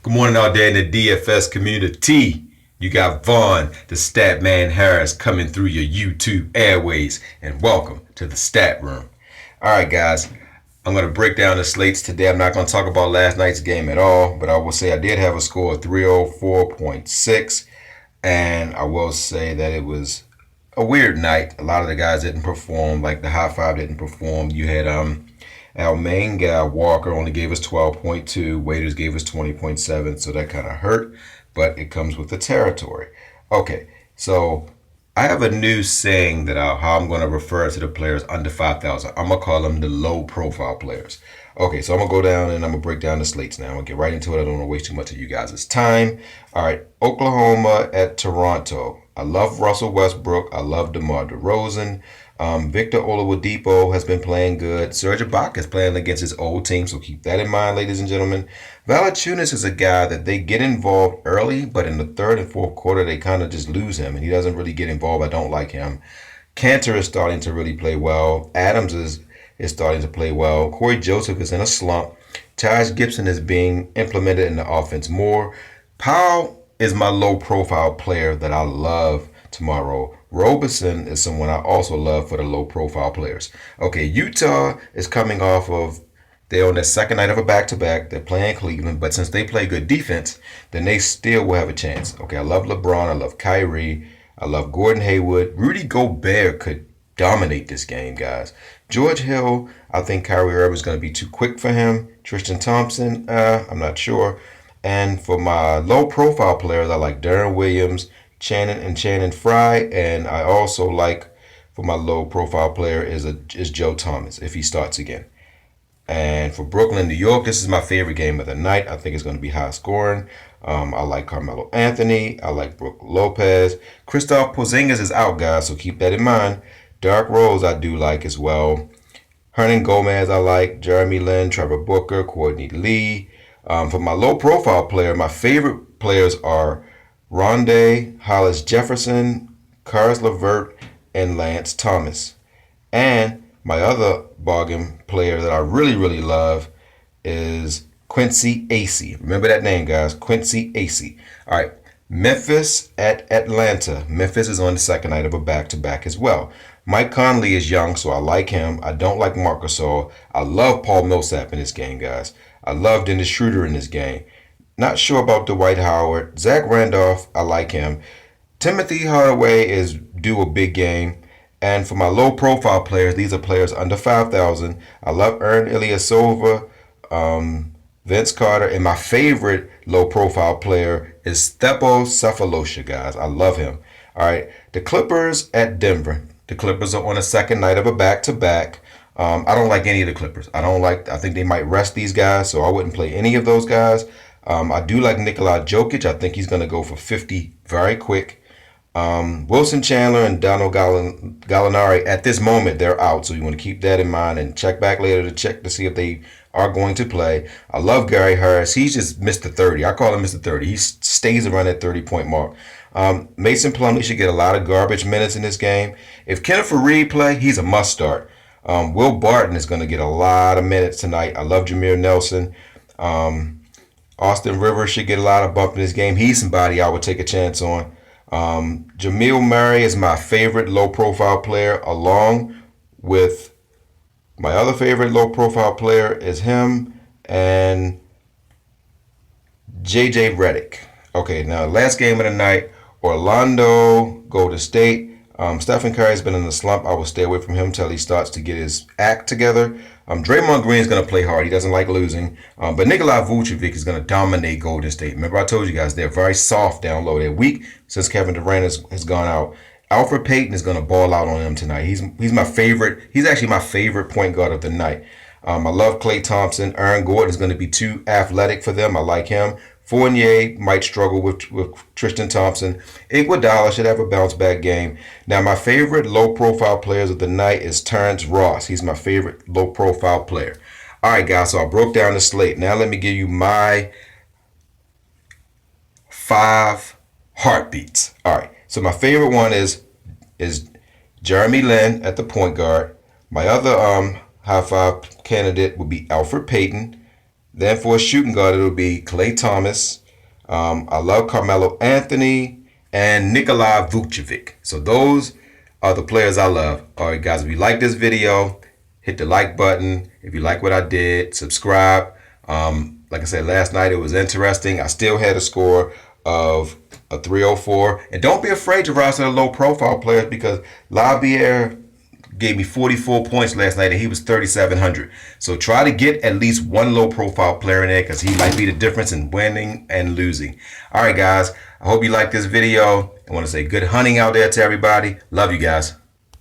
Good morning out there in the DFS community. You got Vaughn, the Statman Harris, coming through your YouTube airways, and welcome to the Stat Room. All right, guys, I'm going to break down the slates today. I'm not going to talk about last night's game at all, but I will say I did have a score of 304.6, and I will say that it was a weird night. A lot of the guys didn't perform, like the high five didn't perform. You had our main guy, Walker, only gave us 12.2. Waiters gave us 20.7, so that kind of hurt, but it comes with the territory. Okay, so I have a new saying that how I'm going to refer to the players under 5,000. I'm going to call them the low-profile players. Okay, so I'm going to go down and I'm going to break down the slates now. I'm going to get right into it. I don't want to waste too much of you guys' time. All right, Oklahoma at Toronto. I love Russell Westbrook. I love DeMar DeRozan. Victor Oladipo has been playing good. Serge Ibaka is playing against his old team, so keep that in mind, ladies and gentlemen. Valanciunas is a guy that they get involved early, but in the third and fourth quarter, they kind of just lose him, and he doesn't really get involved. I don't like him. Cantor is starting to really play well. Adams is starting to play well. Corey Joseph is in a slump. Taj Gibson is being implemented in the offense more. Powell is my low-profile player that I love tomorrow. Robeson is someone I also love for the low-profile players. Okay, Utah is coming off of, they're on their second night of a back-to-back. They're playing Cleveland, but since they play good defense, then they still will have a chance. Okay, I love LeBron. I love Kyrie. I love Gordon Hayward. Rudy Gobert could dominate this game, guys. George Hill, I think Kyrie Irving is going to be too quick for him. Tristan Thompson, I'm not sure. And for my low-profile players, I like Darren Williams, Channing Frye, and I also like, for my low-profile player, is Joe Thomas if he starts again. And for Brooklyn, New York, this is my favorite game of the night. I think it's going to be high scoring. I like Carmelo Anthony. I like Brook Lopez. Kristaps Porzingis is out, guys, so keep that in mind. Derrick Rose I do like as well. Hernan Gomez I like. Jeremy Lin, Trevor Booker, Courtney Lee. For my low-profile player, my favorite players are Rondé, Hollis Jefferson, Caris LeVert, and Lance Thomas. And my other bargain player that I really, really love is Quincy Acey. Remember that name, guys, Quincy Acey. All right, Memphis at Atlanta. Memphis is on the second night of a back-to-back as well. Mike Conley is young, so I like him. I don't like Marc Gasol. I love Paul Millsap in this game, guys. I love Dennis Schroeder in this game. Not sure about Dwight Howard. Zach Randolph, I like him. Timothy Hardaway is due a big game. And for my low-profile players, these are players under 5,000. I love Ern Ilyasova, Vince Carter, and my favorite low-profile player is Stepo Cephalosha, guys. I love him. All right, the Clippers at Denver. The Clippers are on the second night of a back-to-back. I don't like any of the Clippers. I think they might rest these guys, so I wouldn't play any of those guys. I do like Nikola Jokic. I think he's going to go for 50 very quick. Wilson Chandler and Donald Gallinari, at this moment, they're out. So you want to keep that in mind and check back later to check to see if they are going to play. I love Gary Harris. He's just Mr. 30. I call him Mr. 30. He stays around that 30-point mark. Mason Plumlee should get a lot of garbage minutes in this game. If Kenneth Faried play, he's a must start. Will Barton is going to get a lot of minutes tonight. I love Jameer Nelson. Austin Rivers should get a lot of bump in this game. He's somebody I would take a chance on. Jamil Murray is my favorite low-profile player, along with my other favorite low-profile player is him and J.J. Redick. Okay, now last game of the night, Orlando, Golden State. Stephen Curry's been in the slump. I will stay away from him until he starts to get his act together. Draymond Green is going to play hard. He doesn't like losing. But Nikola Vucevic is going to dominate Golden State. Remember, I told you guys, they're very soft down low. They're weak since Kevin Durant has gone out. Alfred Payton is going to ball out on them tonight. He's my favorite. He's actually my favorite point guard of the night. I love Klay Thompson. Aaron Gordon is going to be too athletic for them. I like him. Fournier might struggle with Tristan Thompson. Iguodala should have a bounce-back game. Now, my favorite low-profile players of the night is Terrence Ross. He's my favorite low-profile player. All right, guys, so I broke down the slate. Now let me give you my 5 heartbeats. All right, so my favorite one is Jeremy Lin at the point guard. My other high five candidate would be Alfred Payton. Then for a shooting guard, it'll be Klay Thomas. I love Carmelo Anthony and Nikolai Vucevic. So those are the players I love. All right, guys, if you like this video, hit the like button. If you like what I did, subscribe. Like I said, last night it was interesting. I still had a score of a 304. And don't be afraid to roster the low profile players, because Labier gave me 44 points last night and he was 3,700. So try to get at least one low profile player in there, because he might be the difference in winning and losing. All right, guys, I hope you like this video. I want to say good hunting out there to everybody. Love you guys.